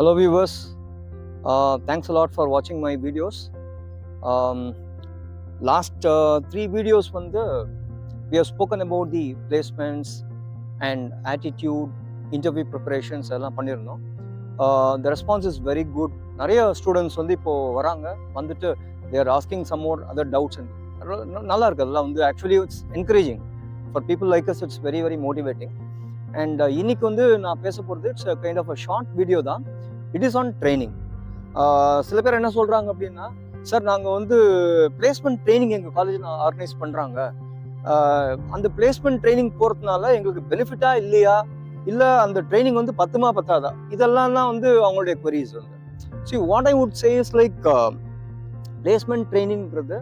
Hello viewers, thanks a lot for watching my videos. Last 3 videos we have spoken about the placements and attitude, interview preparations எல்லாம் பண்ணியிருந்தோம். The response is very good. நிறைய students இப்போ வராங்க, வந்துட்டு they are asking some more other doubts and நல்லா இருக்குது. அதெல்லாம் actually it's encouraging for people like us. It's very very motivating. And இன்னைக்கு நான் பேச போகிறது it's kind of a short video தான். It is on training. சில பேர் என்ன சொல்கிறாங்க அப்படின்னா, சார் நாங்கள் பிளேஸ்மெண்ட் ட்ரைனிங் எங்கள் காலேஜில் ஆர்கனைஸ் பண்ணுறாங்க, அந்த பிளேஸ்மெண்ட் ட்ரைனிங் போகிறதுனால எங்களுக்கு பெனிஃபிட்டா இல்லையா, இல்லை அந்த ட்ரைனிங் பத்துமா பத்தாதா, இதெல்லாம் தான் அவங்களுடைய queries. See, what I would say is like placement training-ன்றது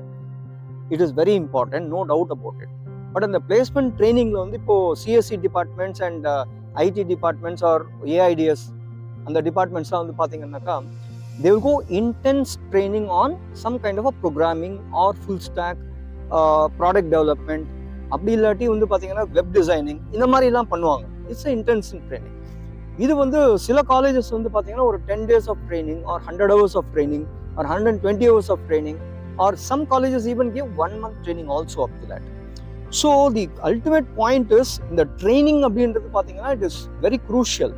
it is very important, no doubt about it. But அந்த பிளேஸ்மெண்ட் ட்ரைனிங்கில் இப்போ CSC departments and IT departments or AIDS அந்த டிபார்ட்மெண்ட்ஸ்லாம் பார்த்தீங்கன்னாக்கா they will go intense training on some kind of a programming or full stack product development. அப்படி இல்லாட்டி பார்த்தீங்கன்னா web designing இந்த மாதிரிலாம் பண்ணுவாங்க. It's intensive training. இது சில காலேஜஸ் பார்த்தீங்கன்னா ஒரு 10 days of training or 100 hours of training or 120 hours of training, or some colleges even give 1 month training also up to that. So the ultimate point is இந்த training அப்படின்றது பார்த்தீங்கன்னா it is very crucial.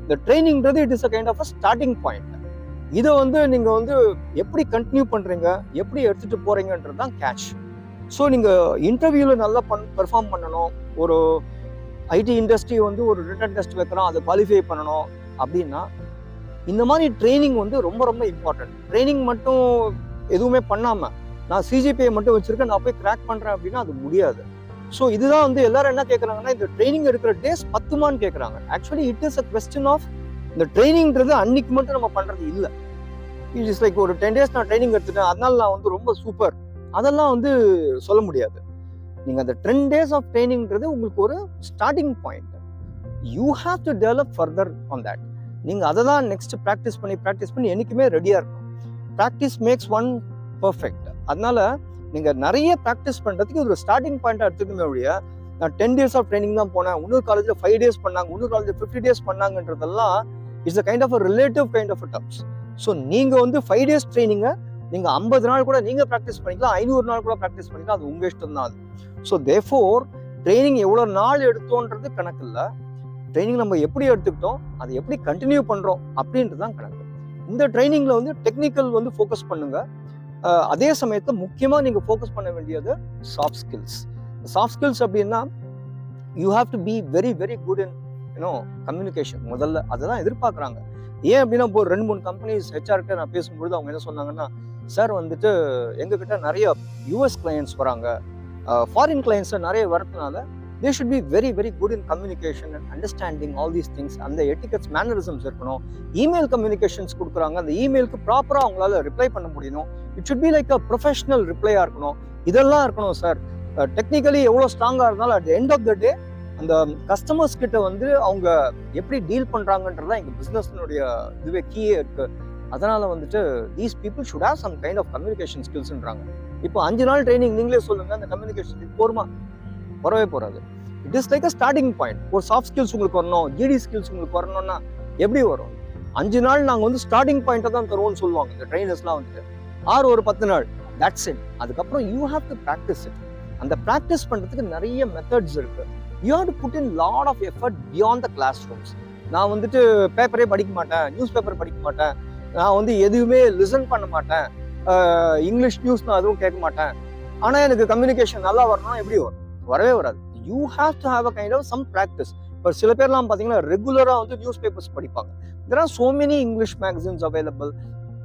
இந்த ட்ரைனிங்கிறது it is a kind of a starting point. இதை நீங்கள் எப்படி continue பண்ணுறீங்க, எப்படி எடுத்துகிட்டு போகிறீங்கன்றது தான் கேட்ச். ஸோ நீங்கள் இன்டர்வியூவில் நல்லா பெர்ஃபார்ம் பண்ணணும். ஒரு ஐடி இண்டஸ்ட்ரி ஒரு ரிட்டன் டெஸ்ட் வைக்கிறோம், அதை குவாலிஃபை பண்ணணும் அப்படின்னா இந்த மாதிரி ட்ரைனிங் ரொம்ப ரொம்ப இம்பார்ட்டன்ட். ட்ரைனிங் மட்டும் எதுவுமே பண்ணாமல் நான் சிஜிபிஐ மட்டும் வச்சுருக்கேன், நான் போய் கிராக் பண்ணுறேன் அப்படின்னா அது முடியாது. ஸோ இதுதான் எல்லாரும் என்ன கேட்குறாங்கன்னா, இந்த ட்ரைனிங் எடுக்கிற டேஸ் பத்துமான்னு கேட்குறாங்க. Actually it is a question of இந்த ட்ரைனிங்கிறது அன்னைக்கு மட்டும் நம்ம பண்ணுறது இல்லை. இட் இஸ் லைக் ஒரு 10 days நான் ட்ரைனிங் எடுத்துட்டேன், அதனால நான் ரொம்ப சூப்பர், அதெல்லாம் சொல்ல முடியாது. நீங்கள் அந்த 10 days ஆஃப் ட்ரைனிங்கிறது உங்களுக்கு ஒரு starting point. You have to develop further on that. நீங்கள் அதை தான் நெக்ஸ்ட் ப்ராக்டிஸ் பண்ணி என்றைக்குமே ரெடியாக இருக்கும். Practice makes one perfect. அதனால நீங்கள் நிறைய ப்ராக்டிஸ் பண்ணுறதுக்கு ஒரு ஸ்டார்டிங் பாயிண்டாக எடுத்துக்கணுமே ஒழிய, நான் 10 days ஆஃப் ட்ரைனிங் தான் போனேன், இன்னொரு காலேஜில் 5 days பண்ணாங்க, இன்னொரு காலேஜில் 50 days பண்ணாங்கன்றதெல்லாம் it's a kind of a relative kind of a terms. So நீங்கள் 5 days ட்ரைனிங்கை நீங்கள் 50 நாள் கூட நீங்கள் ப்ராக்டிஸ் பண்ணிக்கலாம், 500 நாள் கூட ப்ராக்டிஸ் பண்ணிக்கலாம், அது உங்கள் இஷ்டம் தான் அது. ஸோ தேர்ஃபோர் ட்ரைனிங் எவ்வளோ நாள் எடுத்தோன்றது கணக்கு இல்லை, ட்ரைனிங் நம்ம எப்படி எடுத்துக்கிட்டோம், அதை எப்படி கண்டினியூ பண்ணுறோம் அப்படின்றது தான் கணக்கு. இந்த ட்ரைனிங்கில் டெக்னிக்கல் ஃபோக்கஸ் பண்ணுங்க. அதே சமயத்தில் முக்கியமாக நீங்கள் ஃபோக்கஸ் பண்ண வேண்டியது சாஃப்ட் ஸ்கில்ஸ். சாஃப்ட் ஸ்கில்ஸ் அப்படின்னா you have to be very very good in communication. முதல்ல அதை தான் எதிர்பார்க்குறாங்க. ஏன் அப்படின்னா இப்போ 2-3 கம்பெனிஸ் ஹெச்ஆர்கிட்ட நான் பேசும்பொழுது அவங்க என்ன சொன்னாங்கன்னா, சார் எங்ககிட்ட நிறைய யூஎஸ் கிளையன்ட்ஸ் வராங்க, ஃபாரின் கிளையன்ட்ஸ் நிறைய வரதுனால they should be very very good in communication and understanding all these things. அந்த எட்டிகெட்ஸ் மேனரிசம்ஸ் இருக்கணும். இமெயில் கம்யூனிகேஷன்ஸ் கொடுக்குறாங்க, அந்த இமெயிலுக்கு ப்ராப்பராக அவங்களால ரிப்ளை பண்ண முடியணும். It should be like a professional ரிப்ளையாக இருக்கணும். இதெல்லாம் இருக்கணும் சார். டெக்னிக்கலி எவ்வளோ ஸ்ட்ராங்காக இருந்தாலும் at end of the day அந்த கஸ்டமர்ஸ் கிட்ட அவங்க எப்படி டீல் பண்ணுறாங்கன்றதான் எங்கள் பிஸ்னஸ்னுடைய இதுவே கீயே இருக்குது. அதனால் these people should have some kind of communication ஸ்கில்ஸ்ன்றாங்க. இப்போ 5 நாள் ட்ரைனிங் நீங்களே சொல்லுங்கள், அந்த கம்யூனிகேஷன் போருமா? வரவே போகாது. It is like a starting point. ஒரு சாஃப்ட் ஸ்கில்ஸ் உங்களுக்கு வரணும், ஜிடி ஸ்கில்ஸ் உங்களுக்கு வரணும்னா எப்படி வரும்? 5 நாள் நாங்கள் ஸ்டார்டிங் பாயிண்ட்டை தான் தருவோம்னு சொல்லுவாங்க இந்த ட்ரைனர்ஸ்லாம். ஒரு 10 நாள் தட்ஸ் இட். அதுக்கப்புறம் you have to practice it. அந்த ப்ராக்டிஸ் பண்ணுறதுக்கு நிறைய மெத்தட்ஸ் இருக்கு. You have to put in lot of effort beyond the classrooms. நான் பேப்பரே படிக்க மாட்டேன், நியூஸ் பேப்பர் படிக்க மாட்டேன், நான் எதுவுமே லிசன் பண்ண மாட்டேன், இங்கிலீஷ் நியூஸ் நான் எதுவும் கேட்க மாட்டேன், ஆனால் எனக்கு கம்யூனிகேஷன் நல்லா வரணும்னா எப்படி வரும்? வரவே வராது. You have to have a kind of some practice. இப்போ சில பேர்லாம் பார்த்தீங்கன்னா ரெகுலராக நியூஸ் பேப்பர்ஸ் படிப்பாங்க. There are so many English magazines available.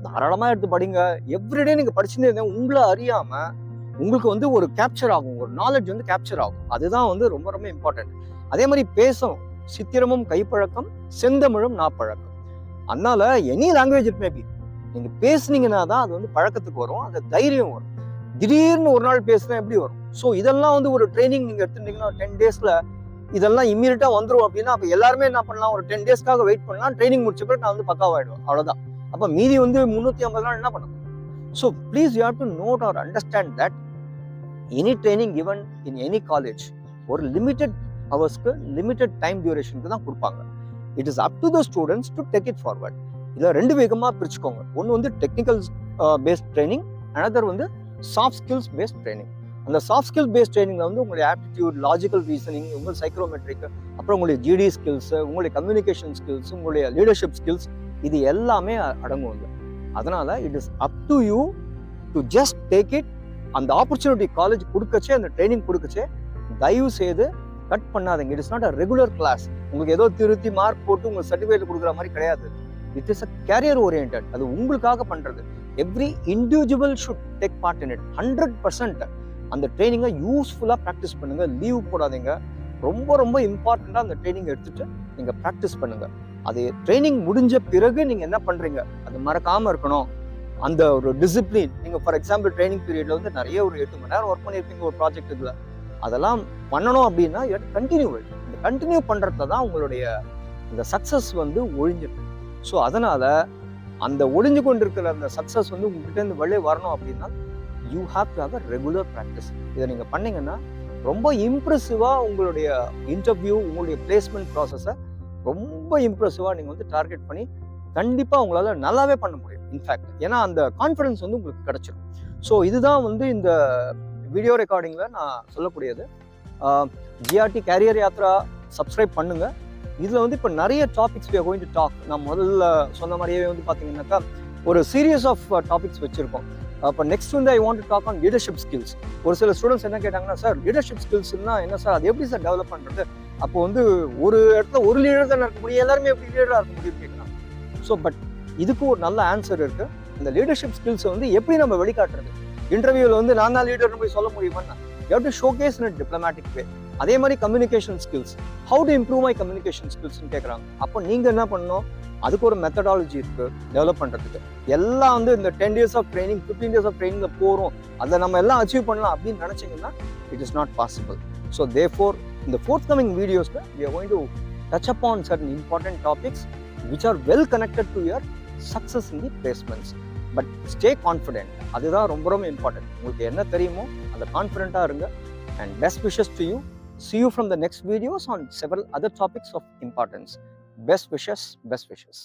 தாராளமாக எடுத்து படிங்க. எவ்ரிடே நீங்கள் படிச்சுட்டே இருந்தீங்க, உங்களை அறியாமல் உங்களுக்கு ஒரு கேப்சர் ஆகும், ஒரு நாலேஜ் கேப்சர் ஆகும். அதுதான் ரொம்ப ரொம்ப இம்பார்ட்டன்ட். அதே மாதிரி பேசணும். சித்திரமும் கைப்பழக்கம், செந்தமிழும் நாப்பழக்கம். அதனால எனி லாங்குவேஜ் இட் மேபி நீங்கள் பேசுனீங்கன்னா தான் அது பழக்கத்துக்கு வரும், அந்த தைரியம் வரும். திடீர்னு ஒரு நாள் பேசுனா எப்படி வரும்? ஸோ இதெல்லாம் ஒரு ட்ரைனிங் நீங்கள் எடுத்துட்டீங்கன்னா 10 daysல இதெல்லாம் இம்மீடியட்டாக வந்துடும் அப்படின்னா அப்போ எல்லாருமே என்ன பண்ணலாம், ஒரு 10 daysக்காக வெயிட் பண்ணலாம். ட்ரைனிங் முடிச்ச பிறகு நான் பக்காவாயிடுவேன், அவ்வளோதான். அப்போ மீதி 350 நாள் என்ன பண்ணணும்? So please you have to note or understand that any training given in any college ஒரு லிமிட்டெட் ஹவர்ஸ்க்கு லிமிட்டெட் டைம் டியூரேஷனுக்கு தான் கொடுப்பாங்க. It is up to the students to take it forward. இதில் 2 வேகமாக பிரிச்சுக்கோங்க. ஒன்று வந்து டெக்னிக்கல் பேஸ்ட் ட்ரைனிங், அனதர் வந்து சாஃப்ட் ஸ்கில்ஸ் பேஸ்ட் ட்ரைனிங். அந்த சாஃப்ட் ஸ்கில் பேஸ்ட் ட்ரைனிங்கில் வந்து உங்களுடைய ஆப்டிடியூட், லாஜிக்கல் ரீசனிங், உங்கள் சைக்ரோமெட்ரிக், அப்புறம் உங்களுடைய ஜிடி ஸ்கில்ஸு, உங்களுடைய கம்யூனிகேஷன் ஸ்கில்ஸ், உங்களுடைய லீடர்ஷிப் ஸ்கில்ஸ், இது எல்லாமே அடங்கும் இல்லை. அதனால் it is up to you to just take it. அந்த ஆப்பர்ச்சுனிட்டி காலேஜ் கொடுக்கச்சே, அந்த ட்ரைனிங் கொடுக்கச்சே தயவு செய்து கட் பண்ணாதீங்க. It is not a regular class. உங்களுக்கு ஏதோ திருத்தி மார்க் போட்டு உங்களுக்கு சர்டிஃபிகேட் கொடுக்குற மாதிரி கிடையாது. It is a career orient. அது உங்களுக்காக பண்ணுறது. Every individual should take part in it. 100% அந்த ட்ரைனிங்கை யூஸ்ஃபுல்லாக ப்ராக்டிஸ் பண்ணுங்கள். லீவ் போடாதீங்க. ரொம்ப ரொம்ப இம்பார்ட்டண்ட்டாக அந்த ட்ரைனிங் எடுத்துகிட்டு நீங்கள் ப்ராக்டிஸ் பண்ணுங்கள். அது ட்ரைனிங் முடிஞ்ச பிறகு நீங்கள் என்ன பண்ணுறீங்க அது மறக்காமல் இருக்கணும். அந்த ஒரு டிசிப்ளின். நீங்கள் ஃபார் எக்ஸாம்பிள் ட்ரைனிங் பீரியடில் வந்து நிறைய ஒரு 8 மணி நேரம் ஒர்க் பண்ணியிருப்பீங்க ஒரு ப்ராஜெக்ட். இதில் அதெல்லாம் பண்ணணும் அப்படின்னா கண்டினியூ. இந்த கண்டினியூ பண்ணுறதுல தான் உங்களுடைய இந்த சக்ஸஸ் வந்து ஒழிஞ்சிருக்கு. ஸோ அதனால் அந்த ஒழிஞ்சு கொண்டு இருக்கிற அந்த சக்ஸஸ் வந்து உங்ககிட்ட வெளியே வரணும் அப்படின்னா you have to have a regular practice. இதை நீங்கள் பண்ணீங்கன்னா ரொம்ப இம்ப்ரெசிவாக உங்களுடைய இன்டர்வியூ, உங்களுடைய பிளேஸ்மெண்ட் ப்ராசஸை ரொம்ப இம்ப்ரெசிவாக நீங்கள் வந்து டார்கெட் பண்ணி கண்டிப்பாக உங்களால் நல்லாவே பண்ண முடியும். இன்ஃபேக்ட் ஏன்னா அந்த கான்ஃபிடன்ஸ் வந்து உங்களுக்கு கிடைச்சிடும். ஸோ இதுதான் வந்து இந்த வீடியோ ரெக்கார்டிங்கில் நான் சொல்லக்கூடியது. ஜிஆர்டி கேரியர் யாத்ரா சப்ஸ்கிரைப் பண்ணுங்கள். இதில் வந்து இப்போ நிறைய topics we are going to talk. நான் முதல்ல சொன்ன மாதிரியே வந்து பார்த்தீங்கன்னாக்கா ஒரு சீரியஸ் ஆஃப் டாபிக்ஸ் வச்சுருக்கோம். அப்போ நெக்ஸ்ட் வந்து I want to talk on leadership skills. ஒரு சில ஸ்டூடெண்ட்ஸ் என்ன கேட்டாங்கன்னா, சார் லீடர்ஷிப் ஸ்கில்ஸ்னா என்ன சார், அது எப்படி சார் டெவலப் பண்ணுறது? அப்போ வந்து ஒரு இடத்துல ஒரு லீடர் தான் இருக்க முடியும், எல்லாருமே எப்படி லீடராக இருக்க முடியும்னு கேட்குறாங்க. ஸோ பட் இதுக்கு ஒரு நல்ல ஆன்சர் இருக்குது. இந்த லீடர்ஷிப் ஸ்கில்ஸை வந்து எப்படி நம்ம வெளிக்காட்டுறது? இன்டர்வியூவில் வந்து நான் தான் லீடர்னு போய் சொல்ல முடியுமான்னா you have to showcase in a diplomatic way. அதே மாதிரி communication skills, how to improve my communication ஸ்கில்ஸ்ன்னு கேட்குறாங்க. அப்போ நீங்கள் என்ன பண்ணணும்? அதுக்கு ஒரு மெத்தடாலஜி இருக்குது டெவலப் பண்ணுறதுக்கு. எல்லாம் வந்து இந்த 10 days of training, 15 days of ட்ரைனிங்கில் போகிறோம், அதை நம்ம எல்லாம் அச்சீவ் பண்ணலாம் அப்படின்னு நினச்சிங்கன்னா it is not possible. So therefore இந்த forthcoming வீடியோஸில் we are going to touch upon certain important topics which are well connected to your success in the placements. But stay confident. அதுதான் ரொம்ப ரொம்ப இம்பார்ட்டன்ட். உங்களுக்கு என்ன தெரியுமோ அந்த கான்ஃபிடென்ட்டாக இருங்க. And best wishes to you. See you from the next videos on several other topics of importance. Best wishes, best wishes.